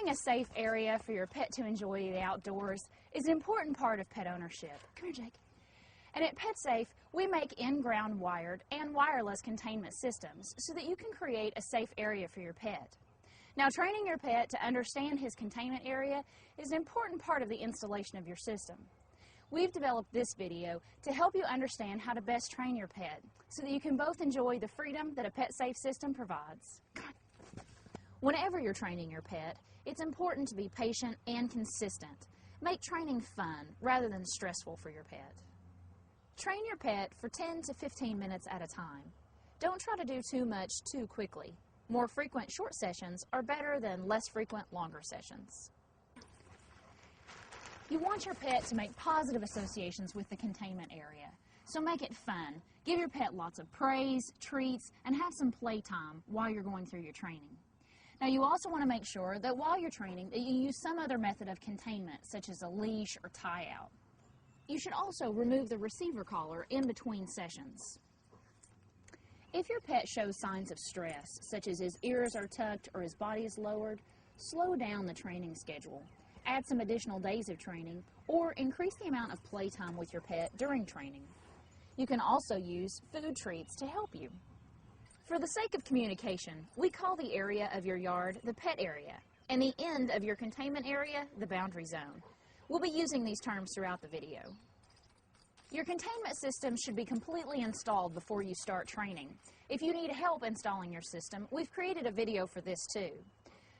Creating a safe area for your pet to enjoy the outdoors is an important part of pet ownership. Come here, Jake. And at PetSafe, we make in-ground wired and wireless containment systems so that you can create a safe area for your pet. Now, training your pet to understand his containment area is an important part of the installation of your system. We've developed this video to help you understand how to best train your pet so that you can both enjoy the freedom that a PetSafe system provides. Whenever you're training your pet, it's important to be patient and consistent. Make training fun rather than stressful for your pet. Train your pet for 10 to 15 minutes at a time. Don't try to do too much too quickly. More frequent short sessions are better than less frequent longer sessions. You want your pet to make positive associations with the containment area, so make it fun. Give your pet lots of praise, treats, and have some playtime while you're going through your training. Now, you also want to make sure that while you're training that you use some other method of containment, such as a leash or tie-out. You should also remove the receiver collar in between sessions. If your pet shows signs of stress, such as his ears are tucked or his body is lowered, slow down the training schedule. Add some additional days of training, or increase the amount of playtime with your pet during training. You can also use food treats to help you. For the sake of communication, we call the area of your yard the pet area, and the end of your containment area the boundary zone. We'll be using these terms throughout the video. Your containment system should be completely installed before you start training. If you need help installing your system, we've created a video for this too.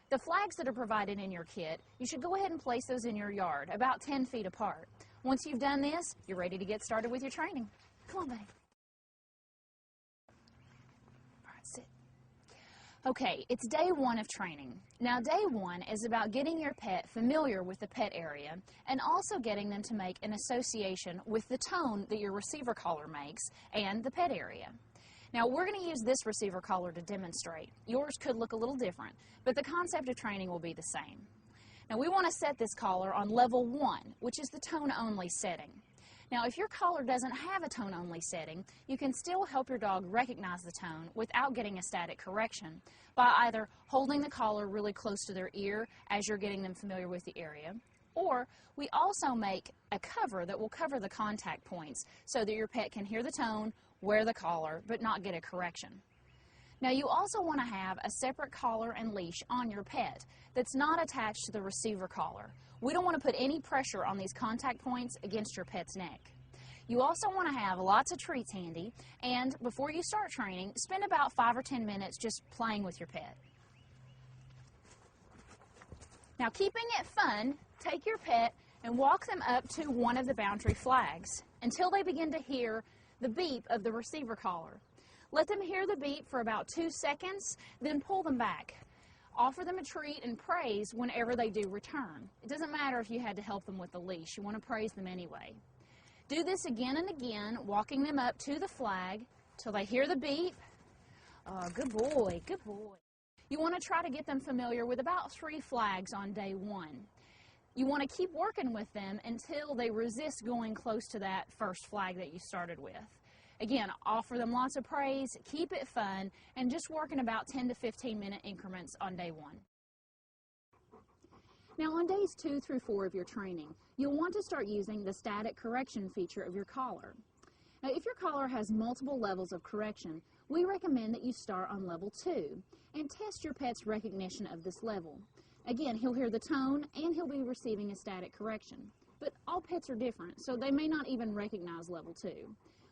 The flags that are provided in your kit, you should go ahead and place those in your yard, about 10 feet apart. Once you've done this, you're ready to get started with your training. Come on, buddy. All right, sit. Okay, it's day one of training. Now, day one is about getting your pet familiar with the pet area and also getting them to make an association with the tone that your receiver collar makes and the pet area. Now, we're going to use this receiver collar to demonstrate. Yours could look a little different, but the concept of training will be the same. Now, we want to set this collar on level 1, which is the tone-only setting. Now, if your collar doesn't have a tone-only setting, you can still help your dog recognize the tone without getting a static correction by either holding the collar really close to their ear as you're getting them familiar with the area, or we also make a cover that will cover the contact points so that your pet can hear the tone, wear the collar, but not get a correction. Now, you also want to have a separate collar and leash on your pet that's not attached to the receiver collar. We don't want to put any pressure on these contact points against your pet's neck. You also want to have lots of treats handy, and before you start training, spend about 5 or 10 minutes just playing with your pet. Now, keeping it fun, take your pet and walk them up to one of the boundary flags until they begin to hear the beep of the receiver collar. Let them hear the beep for about 2 seconds, then pull them back. Offer them a treat and praise whenever they do return. It doesn't matter if you had to help them with the leash. You want to praise them anyway. Do this again and again, walking them up to the flag till they hear the beep. Oh, good boy, good boy. You want to try to get them familiar with about 3 flags on day 1. You want to keep working with them until they resist going close to that first flag that you started with. Again, offer them lots of praise, keep it fun, and just work in about 10 to 15 minute increments on day 1. Now, on days 2 through 4 of your training, you'll want to start using the static correction feature of your collar. Now, if your collar has multiple levels of correction, we recommend that you start on level 2 and test your pet's recognition of this level. Again, he'll hear the tone and he'll be receiving a static correction. But all pets are different, so they may not even recognize level 2.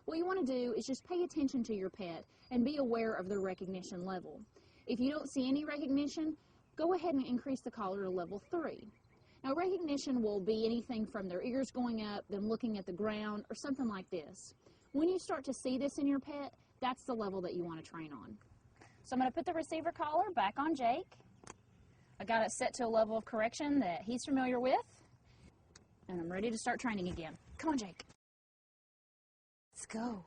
What you want to do is just pay attention to your pet and be aware of their recognition level. If you don't see any recognition, go ahead and increase the collar to level 3. Now, recognition will be anything from their ears going up, them looking at the ground, or something like this. When you start to see this in your pet, that's the level that you want to train on. So I'm going to put the receiver collar back on Jake. I got it set to a level of correction that he's familiar with, and I'm ready to start training again. Come on, Jake. Let's go.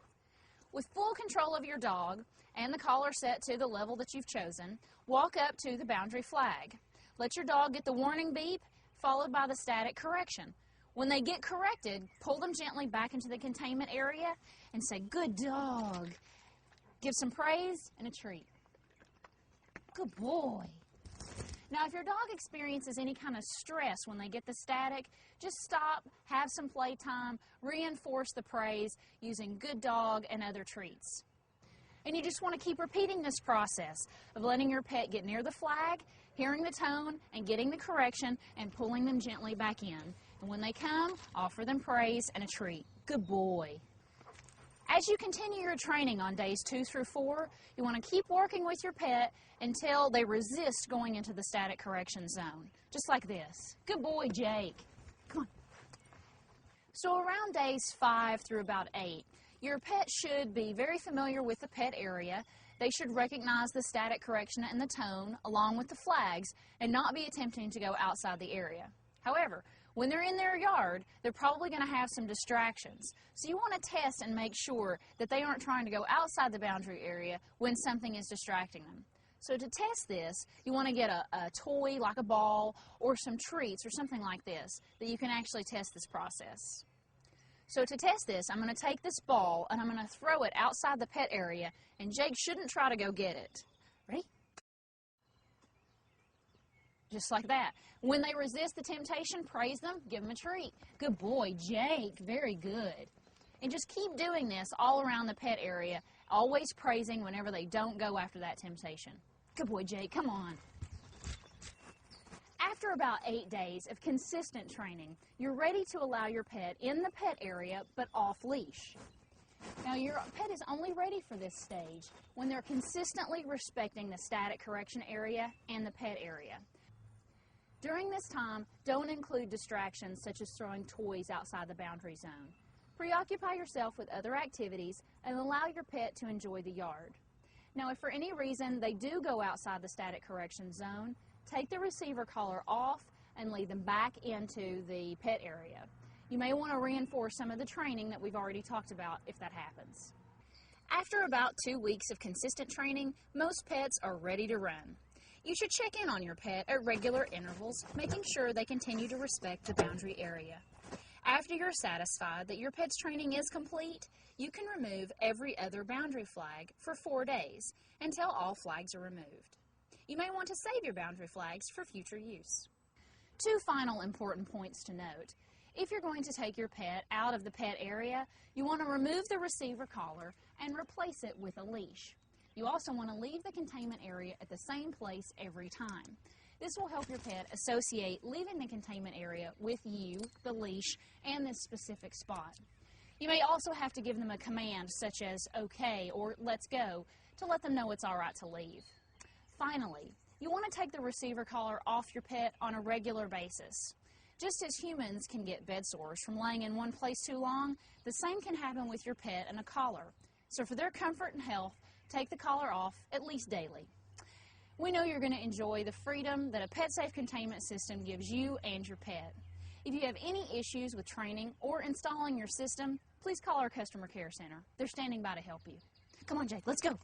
With full control of your dog and the collar set to the level that you've chosen, walk up to the boundary flag. Let your dog get the warning beep, followed by the static correction. When they get corrected, pull them gently back into the containment area and say, "Good dog." Give some praise and a treat. Good boy. Now, if your dog experiences any kind of stress when they get the static, just stop, have some playtime, reinforce the praise using good dog and other treats. And you just want to keep repeating this process of letting your pet get near the flag, hearing the tone, and getting the correction, and pulling them gently back in. And when they come, offer them praise and a treat. Good boy. As you continue your training on days 2 through 4, you want to keep working with your pet until they resist going into the static correction zone. Just like this. Good boy, Jake. Come on. So around days 5 through about 8, your pet should be very familiar with the pet area. They should recognize the static correction and the tone along with the flags and not be attempting to go outside the area. However, when they're in their yard, they're probably going to have some distractions. So you want to test and make sure that they aren't trying to go outside the boundary area when something is distracting them. So to test this, you want to get a toy like a ball or some treats or something like this that you can actually test this process. So to test this, I'm going to take this ball and I'm going to throw it outside the pet area, and Jake shouldn't try to go get it. Ready? Just like that. When they resist the temptation, praise them, give them a treat. Good boy, Jake. Very good. And just keep doing this all around the pet area, always praising whenever they don't go after that temptation. Good boy, Jake. Come on. After about 8 days of consistent training, you're ready to allow your pet in the pet area but off leash. Now, your pet is only ready for this stage when they're consistently respecting the static correction area and the pet area. During this time, don't include distractions such as throwing toys outside the boundary zone. Preoccupy yourself with other activities and allow your pet to enjoy the yard. Now, if for any reason they do go outside the static correction zone, take the receiver collar off and lead them back into the pet area. You may want to reinforce some of the training that we've already talked about if that happens. After about 2 weeks of consistent training, most pets are ready to run. You should check in on your pet at regular intervals, making sure they continue to respect the boundary area. After you're satisfied that your pet's training is complete, you can remove every other boundary flag for 4 days until all flags are removed. You may want to save your boundary flags for future use. 2 final important points to note. If you're going to take your pet out of the pet area, you want to remove the receiver collar and replace it with a leash. You also want to leave the containment area at the same place every time. This will help your pet associate leaving the containment area with you, the leash, and this specific spot. You may also have to give them a command such as okay or let's go to let them know it's all right to leave. Finally, you want to take the receiver collar off your pet on a regular basis. Just as humans can get bed sores from laying in one place too long, the same can happen with your pet and a collar. So for their comfort and health, take the collar off at least daily. We know you're going to enjoy the freedom that a pet-safe containment system gives you and your pet. If you have any issues with training or installing your system, please call our customer care center. They're standing by to help you. Come on, Jake, let's go.